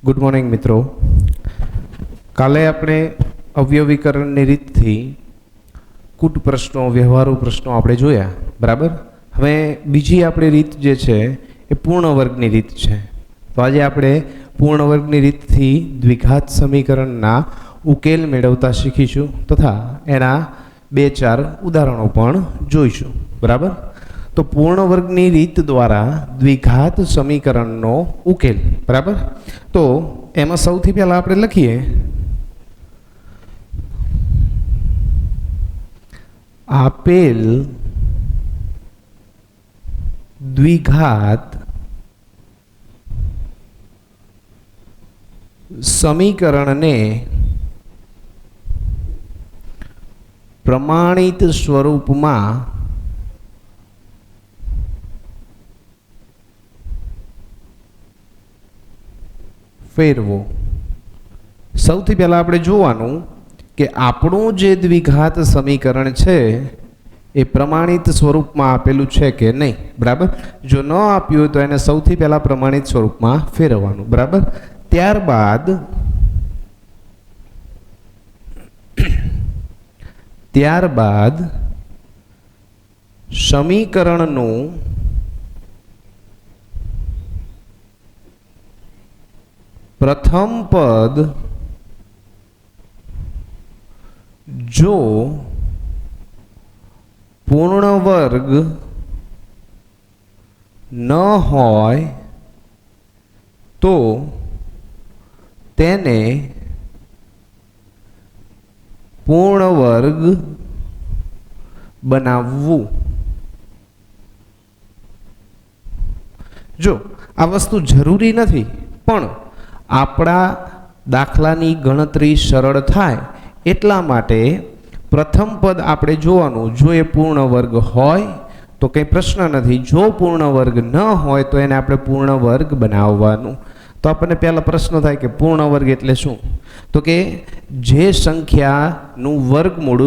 Good morning मित्रों। काले आपणे अवयवीकरणनी रीतथी कूट प्रश्नों व्यवहारू प्रश्नों आपणे जोया बराबर। हवे बीजी आपणी रीत जे छे ए पूर्ण वर्गनी रीत छे। तो आज आपणे पूर्ण वर्गनी रीतथी द्विघात समीकरणना उकेल मेळवता शीखीशुं तथा एना 2-4 उदाहरणों पण जोईशुं बराबर। तो पूर्ण वर्गनी रीत द्वारा द्विघात समीकरणनो उकेल बराबर। तो एमां सौथी पहेला आपणे लखीए आपेल द्विघात समीकरणने प्रमाणित स्वरूपमां फेरवो। सौथी पहला आपणे जोवानुं के आपणुं जे द्विघात समीकरण छे ए प्रमाणित स्वरूप में आपेलू है कि नहीं बराबर। जो न आप्युं तो एने सौथी पहला प्रमाणित स्वरूप में फेरववानुं बराबर। त्यारबाद समीकरणनुं प्रथम पद जो पूर्ण वर्ग न होय तो तेने पूर्ण वर्ग बनाववुं। जो आ वस्तु जरूरी नहीं पण आपड़ा दाखलानी गणतरी सरल थाय एटला माटे प्रथम पद आपणे जोवानुं। जो ए पूर्ण वर्ग होय तो कई प्रश्न नहीं, जो पूर्ण वर्ग न होय तो एने आपणे पूर्ण वर्ग बनाववानुं। तो आपणे पहला प्रश्न थाय कि पूर्ण वर्ग एटले शुं? तो कि जे संख्यानुं वर्गमूळ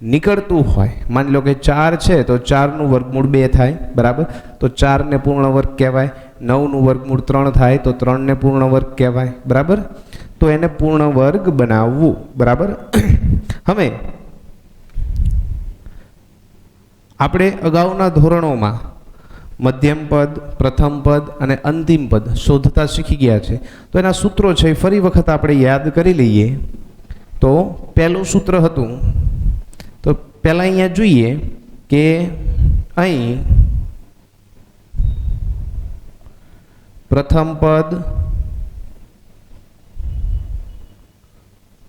निकळतुं होय। मानी लो कि 4 छे तो 4 नुं वर्गमूळ 2 थाय बराबर। तो 4 ने पूर्ण वर्ग कहेवाय। 9 नुं वर्गमूळ 3 थाय तो 3 ने पूर्ण वर्ग कहेवाय बराबर। तो एने पूर्ण वर्ग बनाववुं बराबर। हवे आपणे अगाउना धोरणोमां मध्यम पद, प्रथम पद अने अंतिम पद शोधता शीखी गया छे। तो एना सूत्रों छे फरी वखत आपणे याद करी लईए। तो पहेलुं सूत्र हतुं, तो पहेला अहींया जोईए के अहीं प्रथम पद,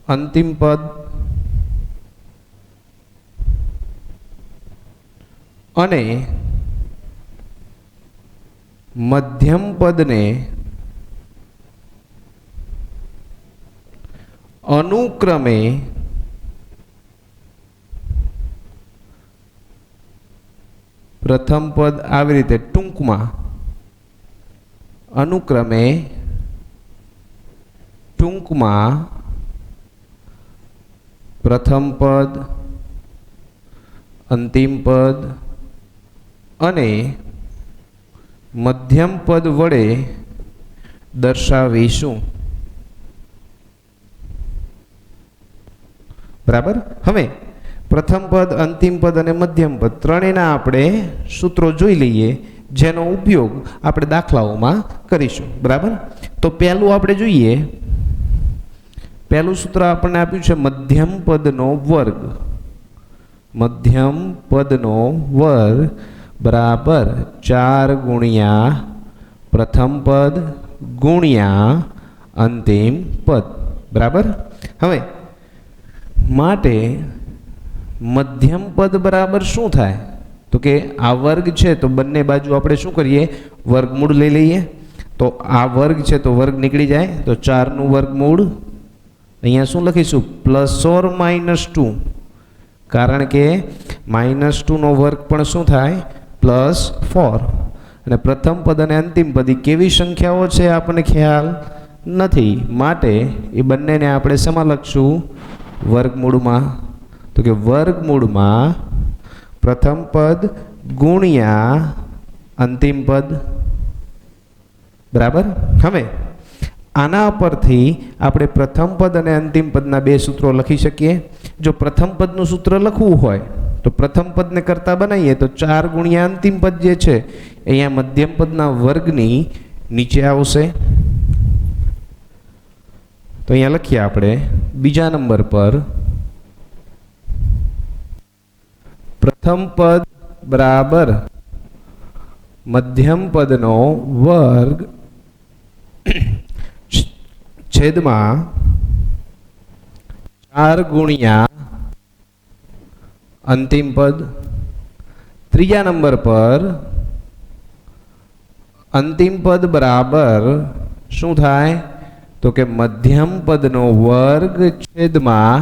अंतिम पद अने मध्यम पद ने अनुक्रमे प्रथम पद आवी रीते टूंकमां अनुक्रमे टूंकमां प्रथम पद, अंतिम पद अने मध्यम पद वडे दर्शावीशुं बराबर। हवे प्रथम पद, अंतिम पद अने मध्यम पद त्रणेना आपणे सूत्रों जोई लईए जेनो उपयोग आपणे दाखलाओमां करीशुं बराबर। तो पहेलुं आपणे जोईए। पहेलुं सूत्र आपणे आप्युं छे मध्यम पदनो वर्ग। मध्यम पदनो वर्ग बराबर 4 गुणिया प्रथम पद गुणिया अंतिम पद बराबर। हवे माटे मध्यम पद बराबर शुं थाय? तो कि आ वर्ग छे तो बंने बाजू आपणे शुं करीए? वर्गमूळ लई लईए। तो आ वर्ग छे तो वर्ग निकળી जाए। तो 4 નું વર્ગમૂળ अहींया शुं लखीशुं? +or-2 कारण के -2 નો વર્ગ पण शुं थाय? +4। અને પ્રથમ પદ અને અંતિમ પદ કેવી સંખ્યાઓ છે આપણને ખ્યાલ નથી, માટે એ બંનેને આપણે શેમાં લખશું? વર્ગમૂળમાં। तो कि वर्गमूल में प्रथम पद गुणिया अंतिम पद बराबर। हमें આના પરથી આપણે પ્રથમ પદ અને અંતિમ પદના બે સૂત્રો લખી શકીએ. જો પ્રથમ પદનું સૂત્ર લખવું હોય તો પ્રથમ પદને કરતા બનાવીએ તો 4 ગુણ્યા અંતિમ પદ જે છે અહીંયા મધ્યમ પદના વર્ગની નીચે આવશે. તો અહીંયા લખીએ આપણે બીજા નંબર પર પ્રથમ પદ બરાબર મધ્યમ પદનો વર્ગ છેદમાં 4 ગુણ્યા અંતિમ પદ. ત્રીજા નંબર પર અંતિમ પદ બરાબર શું થાય તો કે મધ્યમ પદનો વર્ગ છેદમાં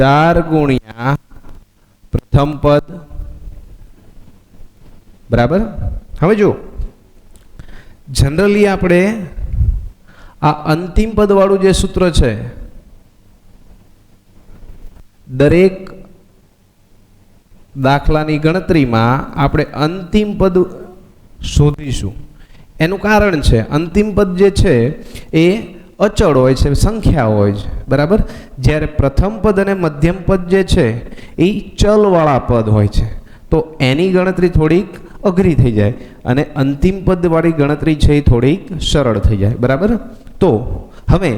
4 ગુણ્યા પ્રથમ પદ. બરાબર. હવે જો જનરલી આપણે આ અંતિમ પદ વાળું જે સૂત્ર છે દરેક દાખલાની ગણતરીમાં આપણે અંતિમ પદ શોધીશું. એનું કારણ છે અંતિમ પદ જે છે એ અચળ હોય છે, સંખ્યા હોય છે. બરાબર. જ્યારે પ્રથમ પદ અને મધ્યમ પદ જે છે એ ચલવાળા પદ હોય છે, તો એની ગણતરી થોડીક અઘરી થઈ જાય અને અંતિમ પદ વાળી ગણતરી છે એ થોડીક સરળ થઈ જાય. બરાબર. તો હવે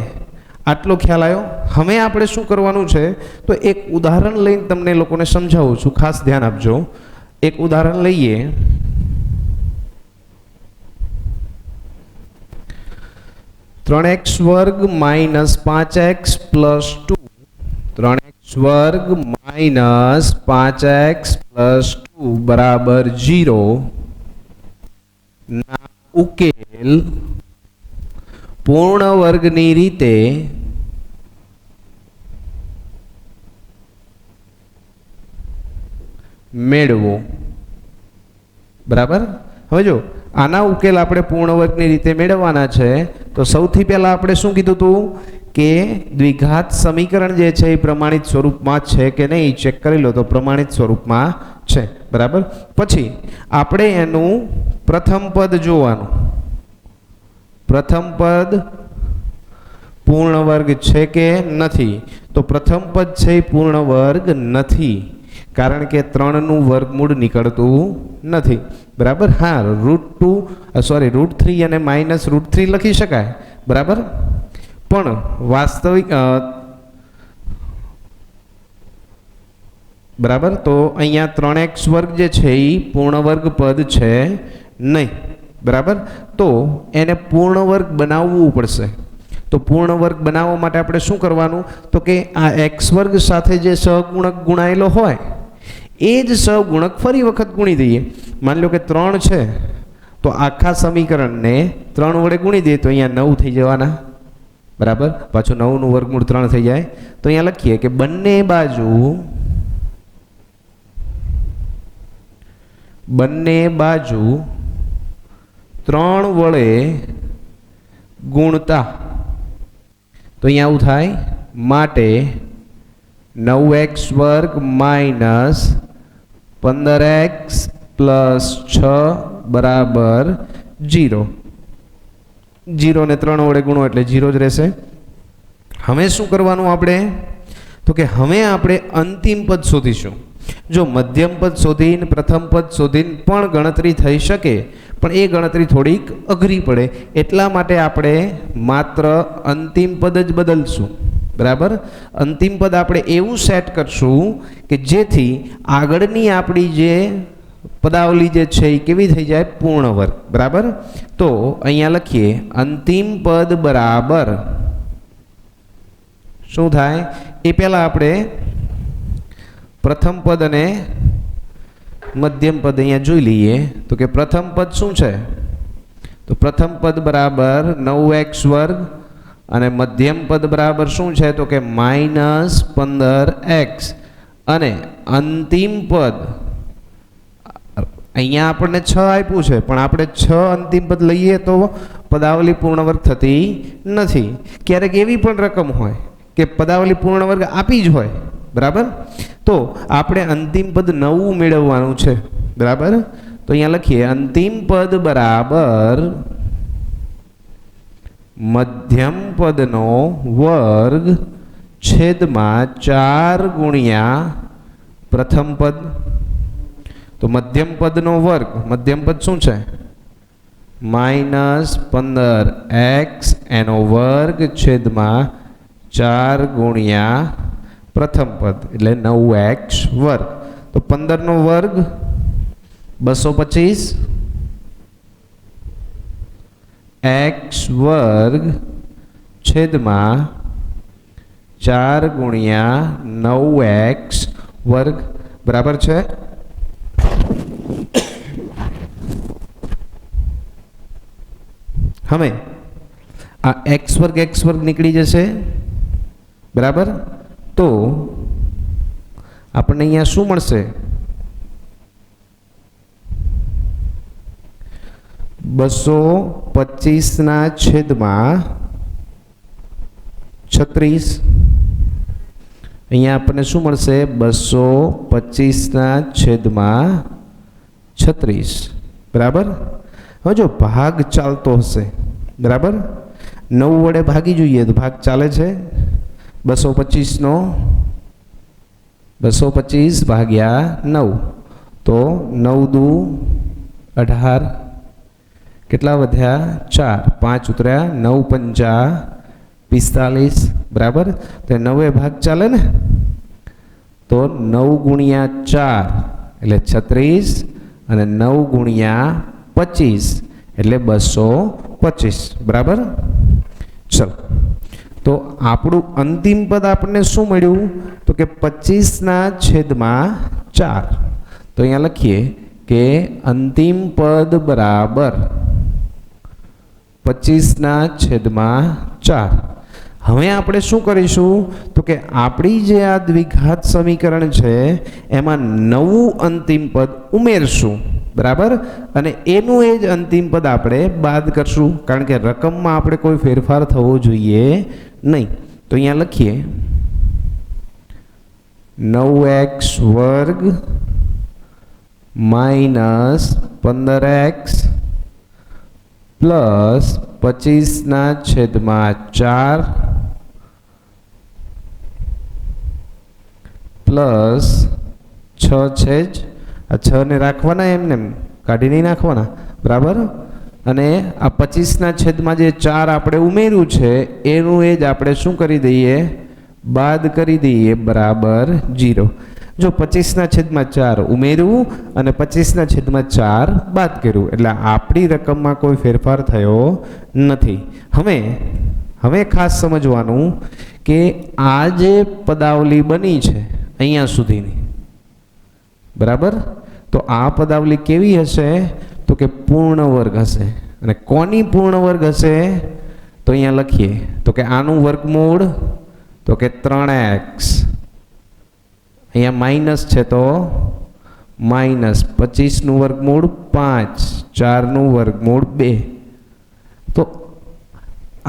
આટલો ખ્યાલ આવ્યો. હવે આપણે શું કરવાનું છે તો એક ઉદાહરણ લઈને તમને લોકોને સમજાવું છું, ખાસ ધ્યાન આપજો. એક ઉદાહરણ લઈએ. ત્રણ એક્સ વર્ગ માઇનસ 5x પ્લસ 2 3x વર્ગ માઇનસ 5x પ્લસ 2 બરાબર 0 ના ઉકેલ પૂર્ણ વર્ગની રીતે મેળવો. બરાબર. હવે જો આના ઉકેલ આપણે પૂર્ણ વર્ગની રીતે મેળવવાના છે તો સૌથી પહેલા આપણે શું કીધું હતું કે દ્વિઘાત સમીકરણ જે છે એ પ્રમાણિત સ્વરૂપમાં છે કે નહીં ચેક કરી લો. તો પ્રમાણિત સ્વરૂપમાં છે. બરાબર. પછી આપણે એનું પ્રથમ પદ જોવાનું. પ્રથમ પદ પૂર્ણ વર્ગ છે કે નથી? તો પ્રથમ પદ છે એ પૂર્ણ વર્ગ નથી, કારણ કે 3નું વર્ગમૂળ નીકળતું નથી. બરાબર. હા, √3 અને -√3 લખી શકાય. બરાબર. પણ વાસ્તવિક બરાબર. તો અહીંયા 3x વર્ગ જે છે એ પૂર્ણ વર્ગ પદ છે નહીં. બરાબર. તો એને પૂર્ણ વર્ગ બનાવવું પડશે. તો પૂર્ણ વર્ગ બનાવવા માટે આપણે શું કરવાનું તો કે આ x વર્ગ સાથે જે સહગુણક ગુણાયેલો હોય એ જ સહગુણક ફરી વખત ગુણી દઈએ. માની લો કે 3 છે તો આખા સમીકરણને 3 વડે ગુણી દઈએ તો અહીંયા 9 થઈ જવાના. બરાબર. પાછું 9નું વર્ગમૂળ 3 થઈ જાય. તો અહીંયા લખીએ કે બંને બાજુ 3 વડે ગુણતા તો અહીંયા આવું થાય. માટે 9x વર્ગ માઇનસ 15x પ્લસ 6 બરાબર 0. 0 ને 3 વડે ગુણો એટલે 0 જ રહેશે. હવે શું કરવાનું આપણે તો કે હવે આપણે અંતિમ પદ શોધીશું. જો મધ્યમ પદ શોધીને પ્રથમ પદ શોધીને પણ ગણતરી થઈ શકે, પણ એ ગણતરી થોડીક અઘરી પડે. એટલા માટે આપણે માત્ર અંતિમ પદ જ બદલશું. બરાબર. અંતિમ પદ આપણે એવું સેટ કરશું કે જેથી આગળની આપણી જે પદાવલી જે છે એ કેવી થઈ જાય? પૂર્ણ વર્ગ. બરાબર. તો અહીંયા લખીએ અંતિમ પદ બરાબર શું થાય એ પહેલા આપણે પ્રથમ પદ અને મધ્યમ પદ અહીંયા જોઈ લઈએ. તો કે પ્રથમ પદ શું છે? તો પ્રથમ પદ બરાબર 9x વર્ગ અને મધ્યમ પદ બરાબર શું છે? તો કે -15x અને અંતિમ પદ અહીંયા આપણને 6 આપ્યું છે, પણ આપણે 6 અંતિમ પદ લઈએ તો પદાવલી પૂર્ણ વર્ગ થતી નથી. ક્યારેક એવી પણ રકમ હોય કે પદાવલી પૂર્ણ વર્ગ આપી જ હોય. બરાબર. તો આપણે અંતિમ પદ 9 મેળવવાનું છે. બરાબર. તો અહીંયા લખીએ અંતિમ પદ બરાબર મધ્યમ પદનો વર્ગ છેદમાં 4 ગુણ્યા પ્રથમ પદ. તો મધ્યમ પદનો વર્ગ, મધ્યમ પદ શું છે? -15x એનો વર્ગ છેદમાં 4 ગુણ્યા પ્રથમ પદ એટલે 9x વર્ગ. તો 15 નો વર્ગ 225 x વર્ગ છેદમાં 4 ગુણ્યા 9x વર્ગ બરાબર છે. હવે આ x વર્ગ નીકળી જશે બરાબર. તો આપણને અહીંયા શું મળશે? 225 ના છેદમાં 36. અહીંયા આપણને શું મળશે? 225 ના છેદમાં 36 બરાબર. હવે જો ભાગ ચાલતો હશે બરાબર, 9 વડે ભાગી જોઈએ તો ભાગ ચાલે છે. 225 નો 225 ભાગ્યા 9 તો 9 દુ 18. કેટલા વધ્યા? 4. 5 ઉતર્યા, 9 પંચા 45 બરાબર. તો 9 ભાગ ચાલે ને, તો 9 ગુણ્યા 4 એટલે 36 અને 9 ગુણ્યા 25 એટલે 225 બરાબર. ચલો, તો આપણું અંતિમ પદ આપણને શું મળ્યું? તો કે 25 ના છેદમાં 4. તો અહીંયા લખીએ કે અંતિમ પદ બરાબર 25 ના છેદમાં 4. હવે આપણે શું કરીશું? તો કે આપણી જે આ દ્વિઘાત સમીકરણ છે એમાં નવું અંતિમ પદ ઉમેરશું બરાબર. અને એનું એ જ અંતિમ પદ આપણે બાદ કરશું, કારણ કે રકમમાં આપણે કોઈ ફેરફાર થવો જોઈએ નહીં. તો અહીંયા લખીએ 9x વર્ગ માઇનસ 15x પ્લસ 25 ના છેદમાં 4 પ્લસ 6 છે જ. આ 6 ને રાખવાના, એમને કાઢી નહીં નાખવાના બરાબર. અને આ 25 ના છેદમાં જે 4 આપણે ઉમેર્યું છે એનું એ જ આપણે શું કરી દઈએ? બાદ કરી દઈએ બરાબર 0. જો 25 ના છેદમાં 4 ઉમેર્યું અને 25 ના છેદમાં 4 બાદ કર્યું એટલે આપણી રકમમાં કોઈ ફેરફાર થયો નથી. હવે ખાસ સમજવાનું કે આ જે પદાવલી બની છે અહીંયા સુધીની બરાબર, તો આ પદાવલી કેવી હશે? તો કે પૂર્ણ વર્ગ હશે. અને કોની પૂર્ણ વર્ગ હશે? તો અહીંયા લખીએ તો કે આનું વર્ગમૂળ તો કે 3x, અહીંયા માઇનસ છે તો માઇનસ 25 નું વર્ગમૂળ 5, 4 નું વર્ગમૂળ 2. તો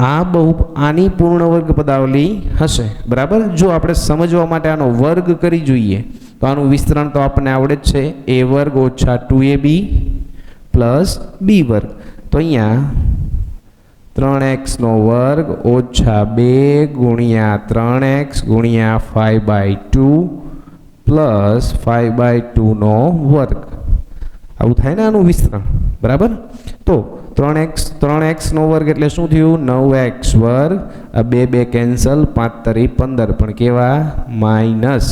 આની પૂર્ણ વર્ગ પદાવલી હશે બરાબર. જો આપણે સમજવા માટે આનો વર્ગ કરી જોઈએ તો આનું વિસ્તરણ તો આપણને આવડે જ છે, a વર્ગ ઓછા 2ab પ્લસ b વર્ગ. તો અહીંયા 3x નો વર્ગ ઓછા 2 ગુણ્યા 3x ગુણ્યા 5/2 પ્લસ 5/2 નો વર્ગ. આવું થાય ને આનું વિસ્તરણ બરાબર. તો 3x નો વર્ગ એટલે શું થયું? 9x વર્ગ. આ 2 કેન્સલ, 5 તરી 15 પણ કેવા? માઇનસ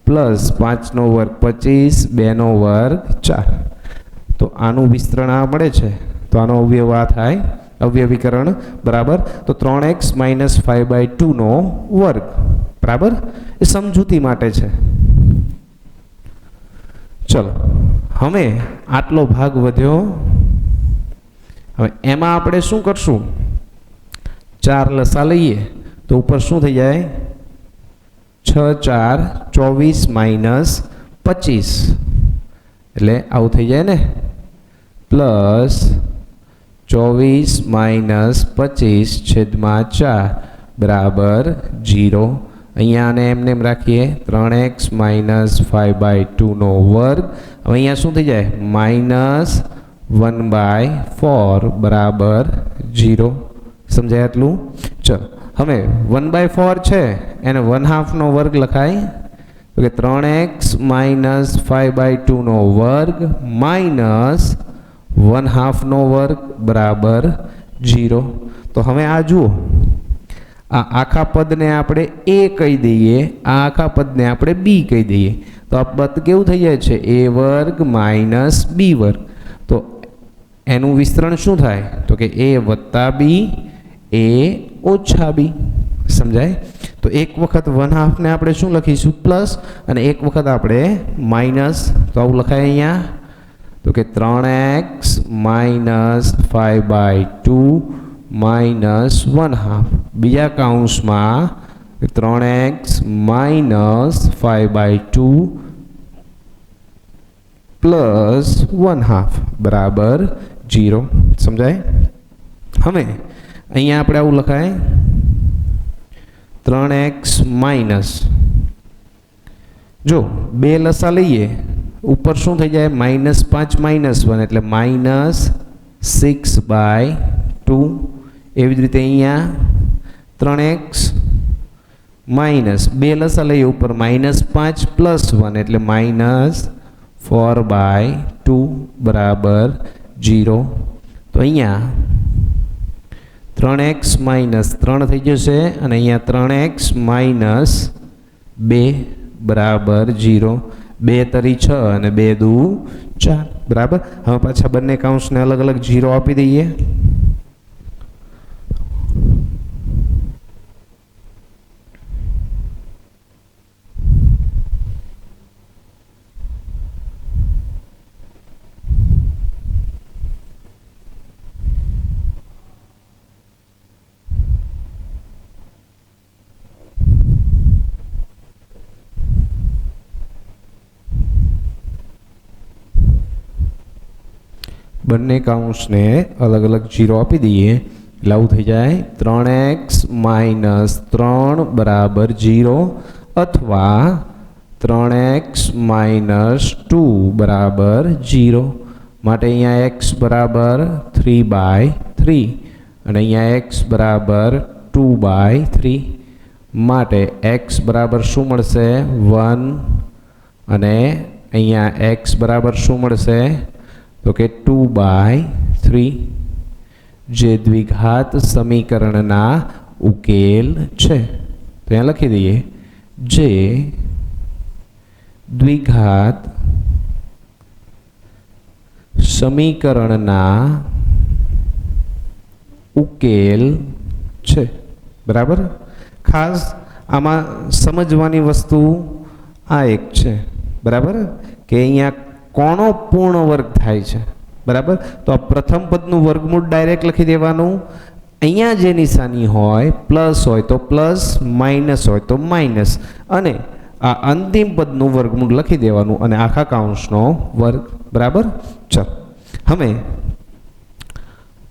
પ્લસ 5 નો વર્ગ 25, 2 નો વર્ગ 4. તો આનું વિસ્તરણ આ મળે છે, તો આનો અવયવ આ થાય, અવયવીકરણ બરાબર. તો 3x માઇનસ 5/2 નો વર્ગ બરાબર. એ સમજૂતી માટે છે. ચલો, હવે આટલો ભાગ વધ્યો. હવે એમાં આપણે શું કરશું? 4 લસા લઈએ તો ઉપર શું થઈ જાય? 6 4 24 માઇનસ 25 એટલે આવું થઈ જાય ને, પ્લસ 24 માઇનસ 25 છેદમાં 4 બરાબર 0. અહીંયા આને એમને એમ રાખીએ 3x માઇનસ 5/2 નો વર્ગ. હવે અહીંયા શું થઈ જાય? માઇનસ 1/4 બરાબર 0. સમજાય આટલું? ચલો હવે 1/4 છે એને 1/2નો વર્ગ લખાય તો કે 3x માઇનસ 5/2 નો વર્ગ માઇનસ 1/2 નો વર્ગ બરાબર 0. તો હવે આ જુઓ, આ આખા પદને આપણે a કહી દઈએ, આ આખા પદને આપણે b કહી દઈએ, તો આ પદ કેવું થઈ જાય છે? a વર્ગ માઇનસ b વર્ગ. તો એનું વિસ્તરણ શું થાય? તો કે a વત્તા b, a ઓછા b. સમજાય? તો એક વખત 1/2 ને આપણે શું લખીશું? પ્લસ, અને એક વખત આપણે માઇનસ. તો આવું લખાય અહીંયા તો કે 3x માઇનસ 5/2 માઇનસ 1/2, બીજા કૌંસમાં 3x માઇનસ 5/2 પ્લસ 1/2 બરાબર 0. સમજાય? હવે અહીંયા આપણે આવું લખાય 3x માઇનસ, જો બે લસા લઈએ ઉપર શું થઈ જાય? -5 -1 એટલે -6/2. એવી જ રીતે અહીંયા 3x માઇનસ બે લસા લઈએ ઉપર -5 + 1 એટલે -4/2 બરાબર 0. તો અહીંયા 3x માઇનસ 3 થઈ જશે અને અહીંયા 3x માઇનસ 2 બરાબર 0. 2 તરી 6 અને 2 દુ 4 બરાબર. હવે પાછા બંને કૌંસને અલગ અલગ 0 આપી દઈએ. બંને કૌંસને અલગ અલગ 0 આપી દઈએ એટલે આવું થઈ જાય 3x માઇનસ 3 બરાબર 0 અથવા 3x માઇનસ 2 બરાબર 0. માટે અહીંયા x બરાબર 3/3 અને અહીંયા x બરાબર 2/3. માટે x બરાબર શું મળશે? 1 અને અહીંયા x બરાબર શું મળશે? તો કે 2/3, જે દ્વિઘાત સમીકરણના ઉકેલ છે. તો અહીંયા લખી દઈએ જે દ્વિઘાત સમીકરણના ઉકેલ છે. બરાબર. ખાસ આમાં સમજવાની વસ્તુ આ એક છે. બરાબર, કે અહીંયા કોનો પૂર્ણ વર્ગ થાય છે. બરાબર. તો આ પ્રથમ પદનું વર્ગમૂળ ડાયરેક્ટ લખી દેવાનું. અહીંયા જે નિશાની હોય પ્લસ હોય તો પ્લસ, માઇનસ હોય તો માઇનસ, અને આ અંતિમ પદનું વર્ગમૂળ લખી દેવાનું અને આખા કૌંસનો વર્ગ. બરાબર. ચાલો હવે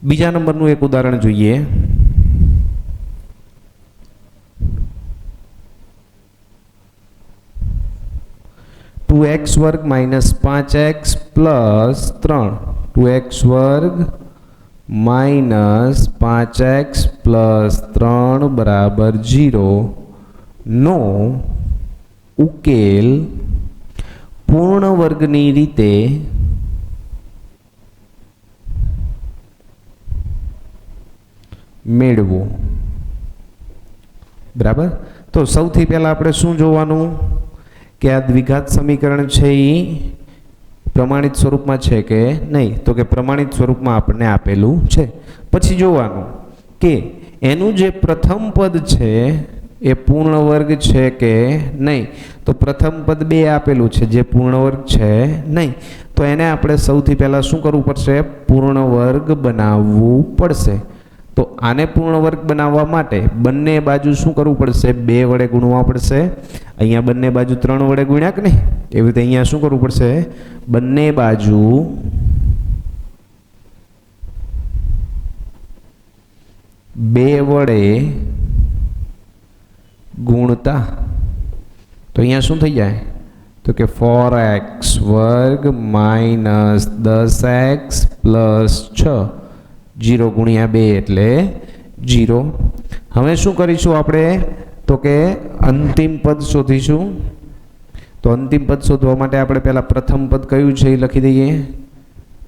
બીજા નંબરનું એક ઉદાહરણ જોઈએ. x વર્ગ માઇનસ 5x પ્લસ 3, 2x વર્ગ માઇનસ 5x પ્લસ 3 બરાબર 0 નો ઉકેલ પૂર્ણ વર્ગની રીતે મેળવો. બરાબર. તો સૌથી પહેલા આપણે શું જોવાનું કે આ દ્વિઘાત સમીકરણ છે એ પ્રમાણિત સ્વરૂપમાં છે કે નહીં? તો કે પ્રમાણિત સ્વરૂપમાં આપણને આપેલું છે. પછી જોવાનું કે એનું જે પ્રથમ પદ છે એ પૂર્ણ વર્ગ છે કે નહીં. તો પ્રથમ પદ 2 આપેલું છે જે પૂર્ણ વર્ગ છે નહીં. તો એને આપણે સૌથી પહેલાં શું કરવું પડશે? પૂર્ણ વર્ગ બનાવવું પડશે. તો આને પૂર્ણ વર્ગ બનાવવા માટે બંને બાજુ શું કરવું પડશે? 2 વડે ગુણવા પડશે. અહીંયા બંને બાજુ 3 વડે ગુણ્યા કે નહીં? એવી રીતે અહીંયા શું કરવું પડશે? બંને બાજુ 2 વડે ગુણતા. તો અહીંયા શું થઈ જાય? તો કે 4x વર્ગ માઇનસ 10x પ્લસ 6, 0 ગુણ્યા 2 એટલે जीरो। हमें शू करीशुं आपणे तो के अंतिम पद शोधीशुं। तो अंतिम पद शोधवा माटे आपणे पहेला प्रथम पद कयुं छे ए लखी दईए।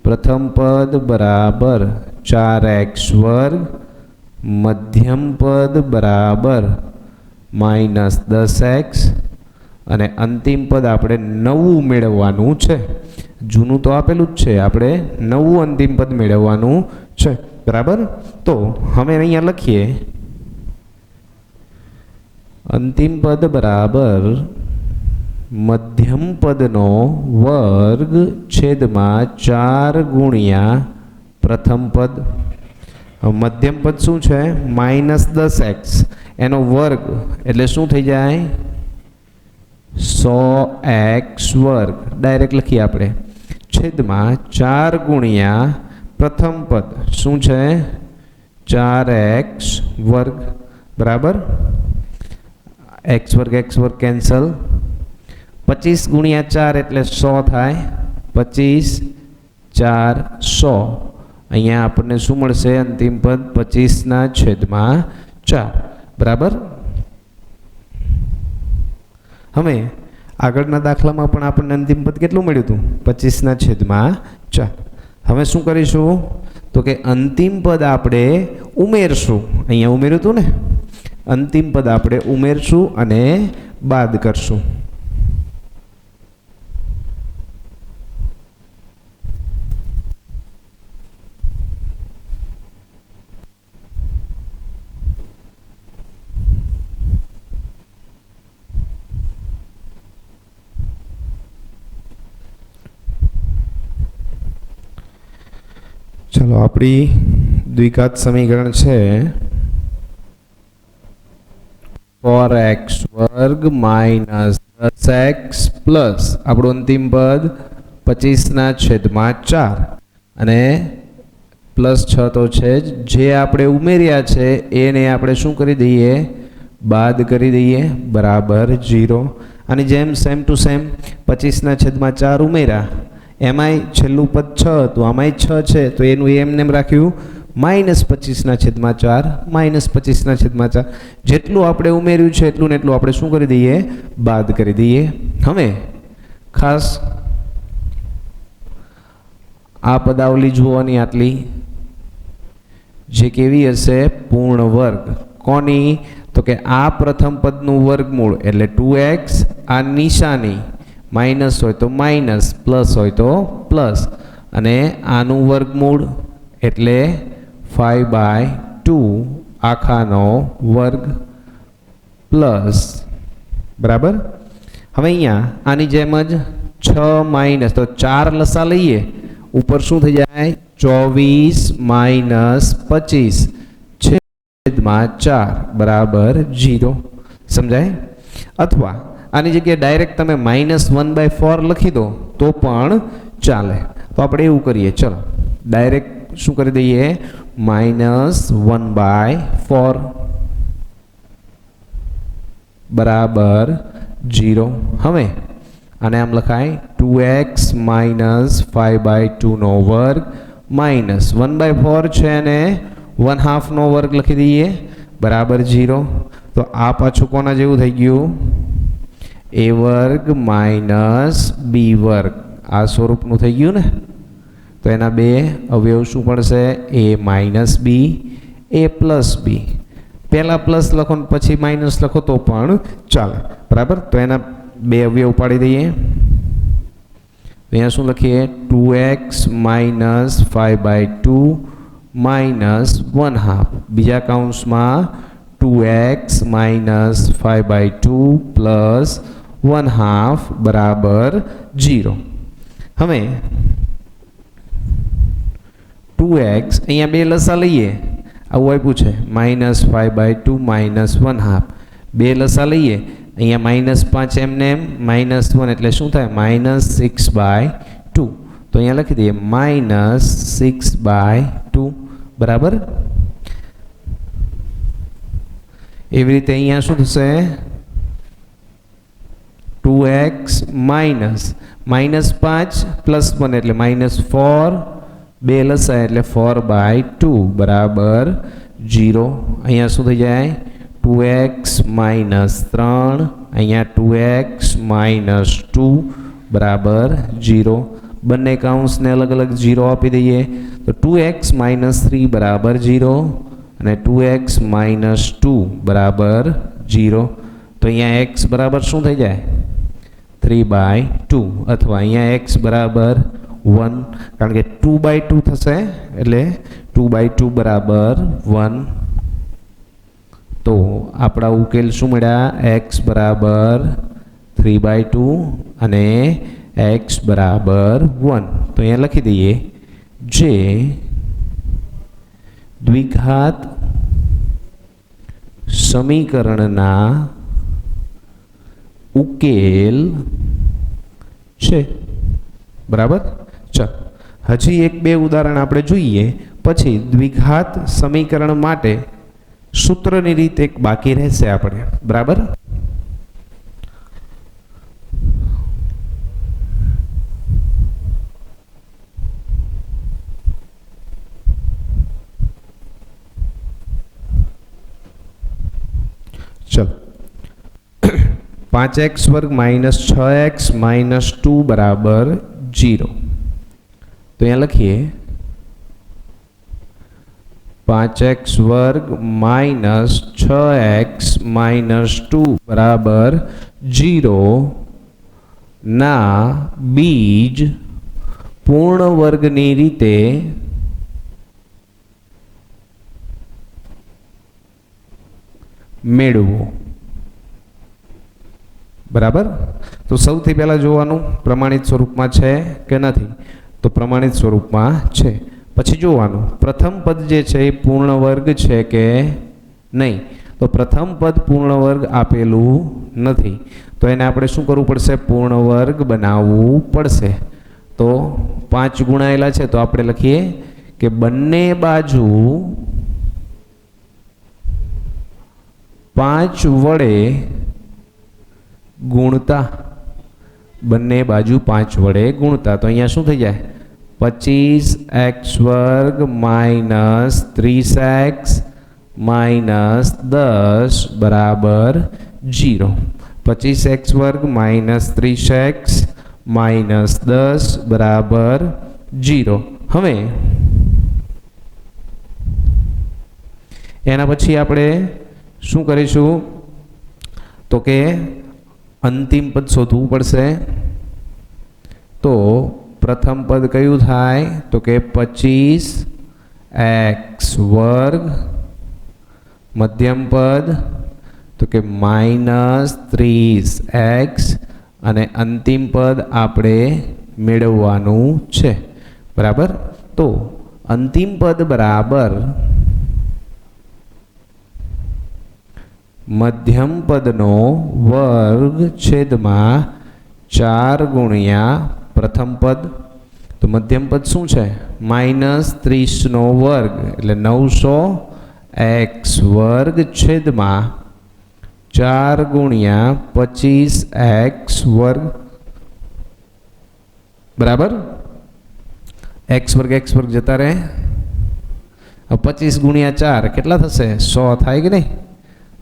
प्रथम पद बराबर 4x वर्ग, मध्यम पद बराबर -10x અને અંતિમ પદ આપણે નવું મેળવવાનું છે। જૂનું તો આપેલું જ છે, આપણે નવું અંતિમ પદ મેળવવાનું છે, બરાબર। તો હવે અહીંયા લખીએ અંતિમ પદ બરાબર મધ્યમ પદનો વર્ગ છેદમાં 4 ગુણ્યા પ્રથમ પદ। મધ્યમ પદ શું છે? -10x, એનો વર્ગ એટલે શું થઈ જાય? 100x વર્ગ ડાયરેક્ટ લખીએ આપણે, છેદમાં 4 ગુણ્યા પ્રથમ પદ શું છે? 4x વર્ગ બરાબર x વર્ગ કેન્સલ, 25 ગુણ્યા 4 એટલે 100 થાય, 25 4 100। અહીંયા આપણને શું મળશે? અંતિમ પદ 25 ના છેદમાં 4 બરાબર। હવે આગળના દાખલામાં પણ આપણને અંતિમ પદ કેટલું મળ્યું હતું? 25 ના છેદમાં 4। હવે શું કરીશું તો કે અંતિમ પદ આપણે ઉમેરશું। અહીંયા ઉમેર્યું હતું ને, અંતિમ પદ આપણે ઉમેરશું અને બાદ કરશું। चलो अपनी द्विघात समीकरण है 4x वर्ग -10x प्लस आपणो अंतिम पद 25 ना छेदमां 4 अने प्लस 6 तो है जे आपणे उमेर्या छे एने आपणे शुं करी दईए? बाद करी दईए बराबर 0। अने जेम सेम टू सेम 25 ना छेदमां 4 उमेर्या, एमांय छेल्लुं पद 6 हतुं, आमांय 6 छे तो एनुं एमने एम राख्युं -25 ना छेदमां 4 -25 ना छेदमां 4। जेटलुं आपणे उमेर्युं छे एटलुं ने एटलुं आपणे शुं करी दईए? बाद करी दईए। हवे खास आ पदावली जोवानी आटली जे केवी हशे? पूर्ण वर्ग। कोनी? तो के आ प्रथम पदनुं वर्गमूळ एटले 2x, आ निशानी माइनस हो तो माइनस, प्लस हो तो प्लस, अने आनु वर्गमूळ एटले 5/2 आखानो वर्ग प्लस बराबर। हवे अहींया आनी जेम ज 6 माइनस तो 4 लसा लईए, ऊपर शुं थई जाय? 24 - 25 छेदमां 4 बराबर 0। समझाय? अथवा आनी जगह डायरेक्ट तमे -1/4 लखी दो तो पण चाले। तो आपणे एवुं करीए, चलो डायरेक्ट शुं करी दईए? -1/4 बराबर 0। हवे आने आम लखाय 2x - 5/2 नो वर्ग माइनस 1/4 छे ने 1/2 नो वर्ग लखी दईए बराबर 0। तो आ पाछुं कोना जेवुं थई गयुं? ए वर्ग माइनस बी वर्ग आ स्वरूपनुं थई गयुं ने। तो एना बे अवयव शुं पड़शे? ए माइनस बी, ए प्लस बी। पहला प्लस लखो ने पछी माइनस लखो तो पण चाले बराबर। तो एना बे अवयव पाड़ी दईए। अहींया शुं लखीए? 2x - 5/2 माइनस 1/2 बीजा काउंसमां 2x - 5/2 प्लस 1/2 बराबर 0। हमें 2x अहींया बे लसा लईए, आवुं आप्युं छे -5/2 माइनस 1/2, बे लसा लईए, अहींया -5 एमने एम, -1 एटले शुं थाय? -6/2। तो अहींया लखी दईए -6/2 बराबर। एवी रीते अहींया शुं थशे? 2x -5 प्लस 1 एटले -4, बे लसाय एटले 4/2 बराबर 0 અહીંયા શું થઈ જાય 2x માઇનસ 3 અહીંયા 2x માઇનસ 2 બરાબર 0 બંને કાઉન્સને અલગ અલગ 0 આપી દઈએ તો 2x માઇનસ 3 બરાબર 0 અને 2x માઇનસ 2 બરાબર 0 તો અહીંયા x બરાબર શું થઈ જાય 3/2 અથવા અહીંયા x બરાબર 1 કારણ કે 2/2 થશે એટલે 2/2 બરાબર 1 તો આપણા ઉકેલ શું મળ્યા x બરાબર 3/2 અને x બરાબર 1 તો અહીંયા લખી દઈએ જે દ્વિઘાત સમીકરણના ઉકેલ છે બરાબર. ચાલો હજી એક બે ઉદાહરણ આપણે જોઈએ પછી દ્વિઘાત સમીકરણ માટે સૂત્રની રીત એક બાકી રહેશે આપણે બરાબર. चलो 5x वर्ग माइनस 6x माइनस 2 बराबर 0 तो यहाँ लिखिए 5x वर्ग माइनस 6x माइनस 2 बराबर 0 ना बीज पूर्ण वर्ग नी रीते मेळवो बराबर. तो सौथी पहला जोवानुं प्रमाणित स्वरूप में छे के नहीं तो प्रमाणित स्वरूप में छे पछी जोवानुं प्रथम पद जे छे पूर्ण वर्ग छे के नहीं तो प्रथम पद पूर्ण वर्ग आपेलू नहीं तो एने आपणे शुं करवुं पड़शे पूर्ण वर्ग बनाववुं पड़शे. तो 5 गुणायेला छे तो आपणे लखीए के बंने बाजू 5 वडे गुणता बंने बाजू 5 वडे गुणता तो अहींया शुं थई जाय 25x वर्ग माइनस 30x माइनस 10 बराबर 0. 25x वर्ग माइनस 30x माइनस 10 बराबर 0. हवे एना पछी आपणे શું કરીશું તો કે અંતિમ પદ શોધવું પડશે. તો પ્રથમ પદ કયું થાય તો કે 25x વર્ગ મધ્યમ પદ તો કે માઇનસ 30x અને અંતિમ પદ આપણે મેળવવાનું છે બરાબર. તો અંતિમ પદ બરાબર मध्यम पदनो वर्ग छेद में 4 गुणिया प्रथम पद तो मध्यम पद शू है माइनस 30 नो वर्ग एटले 900x वर्ग छेद में 4 गुणिया 25x वर्ग बराबर. x वर्ग जता रहे 25 गुणिया 4 केटला थशे 100 थाय कि नहीं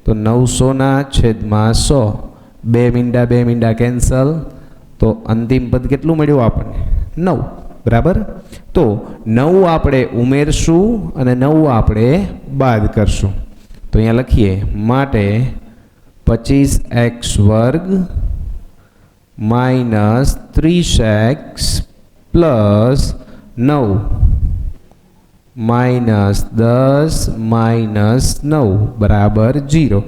तो 900 ना छेद में 100 बे मींडा कैंसल तो अंतिम पद केटलू मळ्युं आपणे 9 बराबर. तो 9 आपणे उमेरशुं अने 9 आपणे बाद करशुं तो अहींया लखीए माटे 25x वर्ग minus 30x plus 9 minus 10 minus 9 बराबर 0.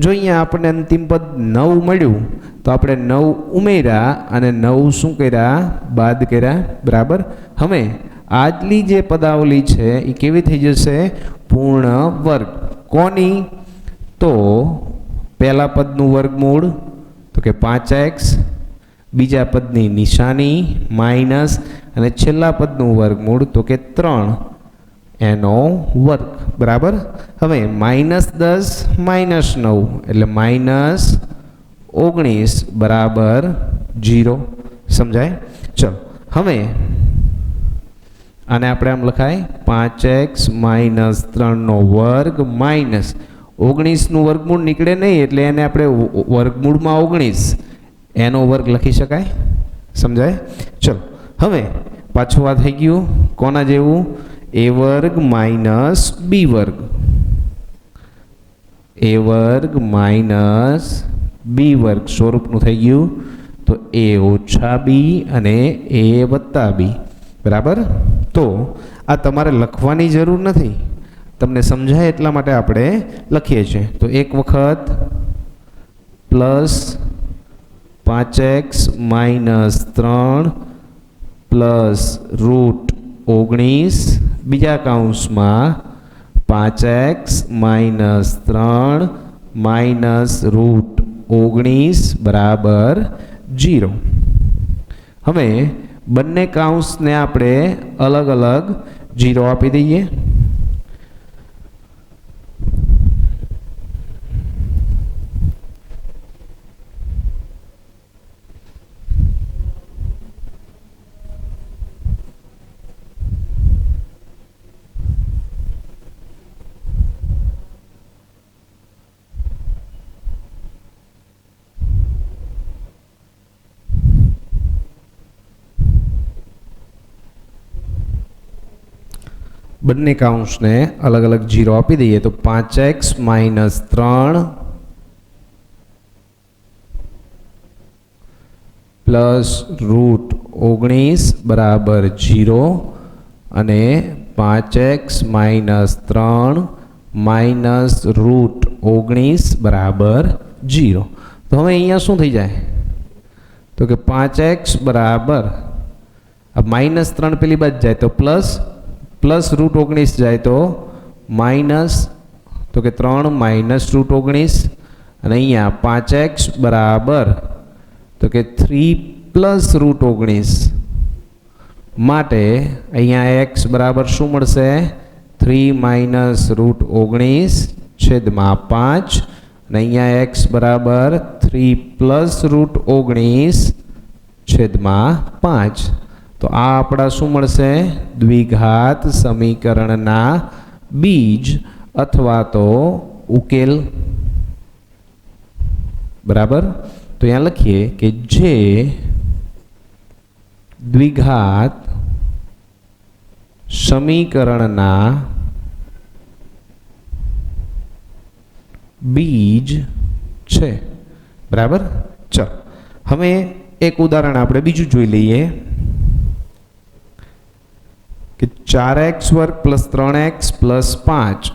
जो अहींया आपणे अंतिम पद 9 मळ्युं तो आपणे 9 उमेर्या अने 9 शुं कर्या बाद कर्या बराबर. हवे आटली जे पदावली छे ए केवी थई जशे पूर्ण वर्ग कोनी तो पहला पदनुं वर्गमूळ तो के 5x बीजा पदनी निशानी माइनस अने छेल्ला पदनुं वर्गमूळ तो के 3 एनो वर्ग बराबर. हवे -10 -9 एटले -19 बराबर 0 समझाय. चलो हवे આને આપણે આમ લખાય 5x માઇનસ 3નો વર્ગ માઇનસ 19નું વર્ગમૂળ નીકળે નહીં એટલે એને આપણે વર્ગમૂળમાં 19 એનો વર્ગ લખી શકાય. સમજાય? ચલો હવે પાછું આ થઈ ગયું કોના જેવું? a વર્ગ માઇનસ b વર્ગ, a વર્ગ માઇનસ b વર્ગ સ્વરૂપનું થઈ ગયું. તો a ઓછા b અને a વત્તા b બરાબર. તો આ તમારે લખવાની જરૂર નથી, તમને સમજાય એટલા માટે આપણે લખીએ છીએ. તો એક વખત plus 5x minus 3 plus route 19 બીજા કૌંસમાં 5x માઇનસ 3 માઇનસ રૂટ 19 બરાબર 0. હવે બંને કૌંસને આપણે અલગ અલગ 0 આપી દઈએ. બંને કૌંસને અલગ અલગ 0 આપી દઈએ તો 5x માઇનસ 3 પ્લસ રૂટ 19 બરાબર 0 અને 5x માઇનસ 3 માઇનસ રૂટ 19 બરાબર 0. તો હવે અહીંયા શું થઈ જાય? તો કે 5x બરાબર માઇનસ 3 પેલી બાજુ જાય તો પ્લસ રૂટ 19 જાય તો માઇનસ, તો કે 3 માઇનસ રૂટ 19 અને અહીંયા 5x બરાબર તો કે 3 પ્લસ રૂટ 19 માટે અહીંયા x બરાબર શું મળશે? 3 માઇનસ રૂટ 19 છેદમાં 5 અને અહીંયા x બરાબર 3 પ્લસ રૂટ 19 છેદમાં 5. તો આ આપણા શું મળશે? દ્વિઘાત સમીકરણના બીજ અથવા તો ઉકેલ. બરાબર. તો અહીંયા લખીએ કે જે દ્વિઘાત સમીકરણના બીજ છે. બરાબર. ચલો હવે એક ઉદાહરણ આપણે બીજું જોઈ લઈએ कि 4x वर्ग प्लस 3x प्लस 5,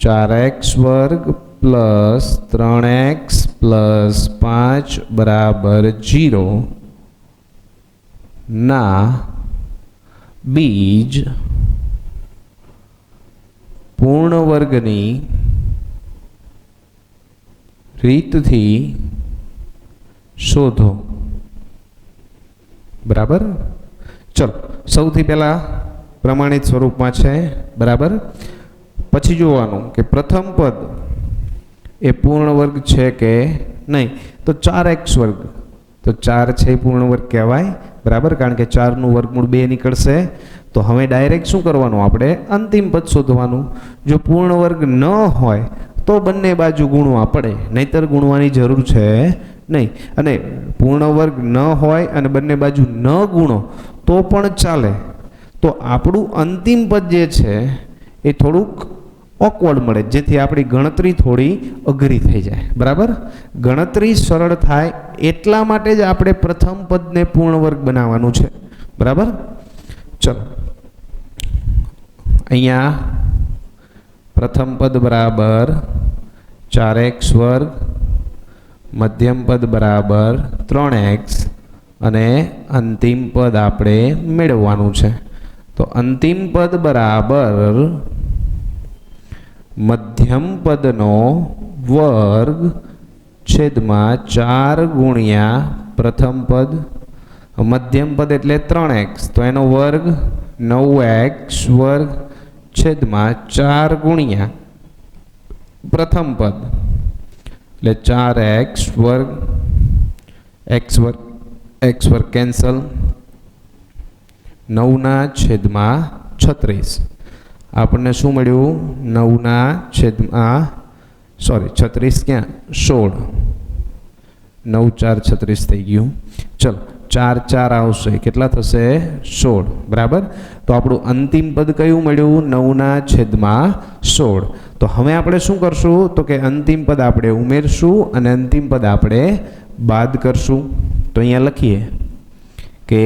4x वर्ग प्लस 3x प्लस 5 बराबर 0 ना बीज पूर्ण वर्गनी रीत थी शोधो. बराबर. चलो सौथी पहला प्रमाणित स्वरूप में है. बराबर. पछी जोवानुं के प्रथम पद ए पूर्ण वर्ग है के नहीं. तो 4x वर्ग तो 4 है पूर्ण वर्ग कहवाय. बराबर. कारण के 4 નું વર્ગમૂળ 2 નીકળશે. तो हमें डायरेक्ट शू करवानुं? आपणे अंतिम पद शोधवानुं. जो पूर्ण वर्ग न होय तो बंने बाजू गुणवा पड़े, नहींतर गुणवानी जरूर है नहीं. अने पूर्ण वर्ग न होय अने बंने बाजू न गुणो तो पण चाले. तो आपणुं अंतिम पद जे छे ए थोड़ुंक ऑकवर्ड मळे, जेथी आपणी गणतरी थोड़ी अघरी थई जाय. बराबर. गणतरी सरळ थाय एटला माटे ज आपणे प्रथम पदने पूर्ण वर्ग बनाववानुं छे. बराबर. चलो अहींया प्रथम पद बराबर 4x वर्ग, मध्यम पद बराबर 3x अने अंतिम पद आपणे मेळववानुं छे. तो अंतिम पद बराबर मध्यम पदनो वर्ग छेदमां 4 गुणिया प्रथम पद. मध्यम पद एटले 3x तो एनो वर्ग 9x वर्ग छेदमां 4 गुणिया प्रथम पद એટલે 4x વર્ગ, x વર્ગ કેન્સલ 9/36 આપણને શું મળ્યું? 36 ક્યાં? 16. 9 4 36 થઈ ગયું. ચલો 4 4 આવશે, કેટલા થશે? 16. બરાબર. તો આપણું અંતિમ પદ કયું મળ્યું? 9/16. તો હવે આપણે શું કરશું? તો કે અંતિમ પદ આપણે ઉમેરશું અને અંતિમ પદ આપણે બાદ કરશું. તો અહીંયા લખીએ કે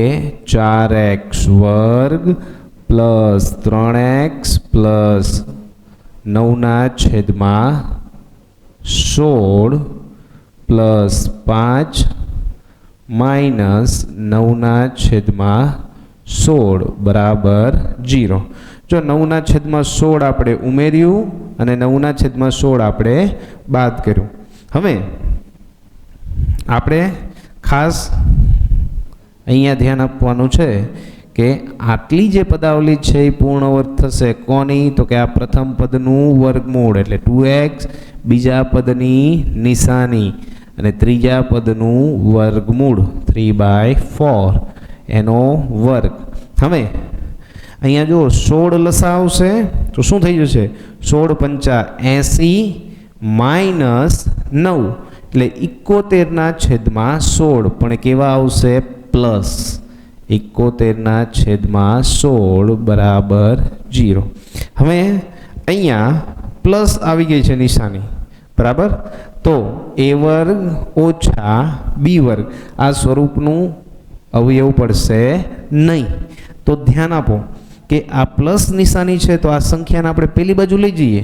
4x² plus 3x plus 9/16 plus 5 minus 9/16 બરાબર 0. જો 9/16 આપણે ઉમેર્યું અને 9/16 આપણે બાદ કર્યું. હવે આપણે ખાસ અહીંયા ધ્યાન આપવાનું છે કે આટલી જે પદાવલી છે એ પૂર્ણ વર્ગ થશે કોની? તો કે આ પ્રથમ પદનું વર્ગમૂળ એટલે 2x, બીજા પદની નિશાની અને ત્રીજા પદનું વર્ગમૂળ 3/4 એનો વર્ગ. હવે અહીંયા જો 16 લસા આવશે તો શું થઈ જશે? 16 પંચા 80 માઇનસ 9 એટલે 71/16 પણ કેવા આવશે? પ્લસ 71/16 બરાબર 0. હવે અહીંયા પ્લસ આવી ગઈ છે નિશાની. બરાબર. તો a વર્ગ ઓછા b વર્ગ આ સ્વરૂપનું અવયવ પડશે નહીં. તો ધ્યાન આપો કે આ પ્લસ નિશાની છે તો આ સંખ્યાને આપણે પેલી બાજુ લઈ જઈએ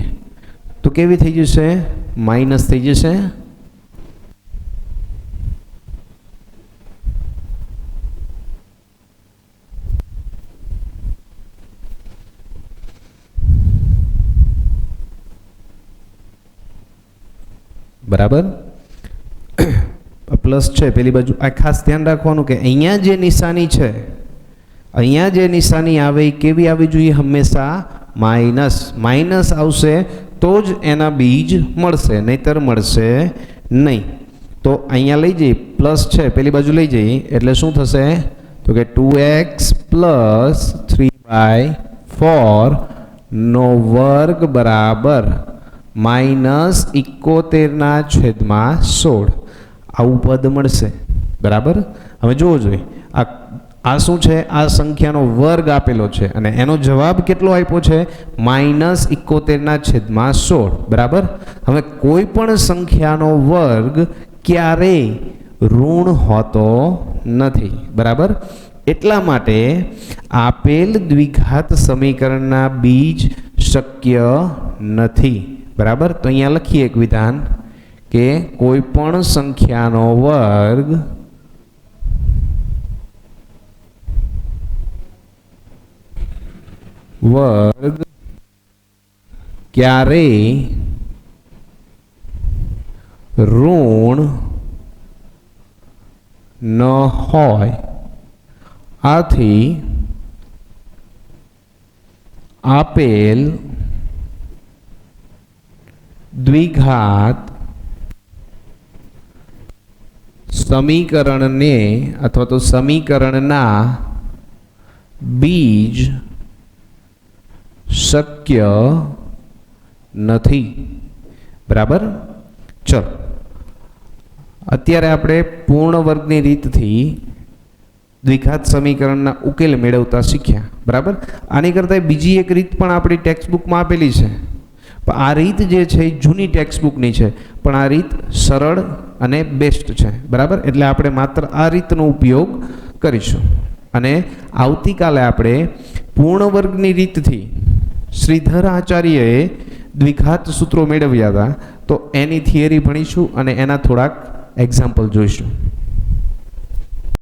તો કેવી થઈ જશે? માઇનસ થઈ જશે. બરાબર. પ્લસ છે પેલી બાજુ. આ ખાસ ધ્યાન રાખવાનું કે અહીંયા જે નિશાની છે, અહીંયા જે નિશાની આવે એ કેવી આવવી જોઈએ? હંમેશા માઇનસ. માઇનસ આવશે તો જ એના બીજ મળશે, નહીતર મળશે નહીં. તો અહીંયા લઈ જઈએ, પ્લસ છે પેલી બાજુ લઈ જઈએ એટલે શું થશે? તો કે 2x પ્લસ 3/4 નો વર્ગ બરાબર માઇનસ 71/16 આવું પદ મળશે. બરાબર. હવે જોવો જોઈએ આ શું છે? આ સંખ્યાનો વર્ગ આપેલો છે અને એનો જવાબ કેટલો આપ્યો છે? માઇનસ 71/16. બરાબર. હવે કોઈ પણ સંખ્યાનો વર્ગ ક્યારેય ઋણ હોતો નથી. બરાબર. એટલા માટે આપેલ દ્વિઘાત સમીકરણના બીજ શક્ય નથી. બરાબર. તો અહીંયા લખીએ એક વિધાન કે કોઈ પણ સંખ્યાનો વર્ગ ક્યારેય ઋણ ન હોય. આથી આપેલ દ્વિઘાત સમીકરણને અથવા તો સમીકરણના બીજ શક્ય નથી. બરાબર. ચલો અત્યારે આપણે પૂર્ણ વર્ગની રીતથી દ્વિઘાત સમીકરણના ઉકેલ મેળવતા શીખ્યા. બરાબર. આની કરતાં બીજી એક રીત પણ આપણી ટેક્સ્ટબુકમાં આપેલી છે. આ રીત જે છે એ જૂની ટેક્સ્ટબુકની છે, પણ આ રીત સરળ અને બેસ્ટ છે. બરાબર. એટલે આપણે માત્ર આ રીતનો ઉપયોગ કરીશું. અને આવતીકાલે આપણે પૂર્ણ વર્ગની રીતથી શ્રીધર આચાર્યએ દ્વિઘાત સૂત્રો મેળવ્યા હતા તો એની થિયરી ભણીશું અને એના થોડાક એક્ઝામ્પલ જોઈશું.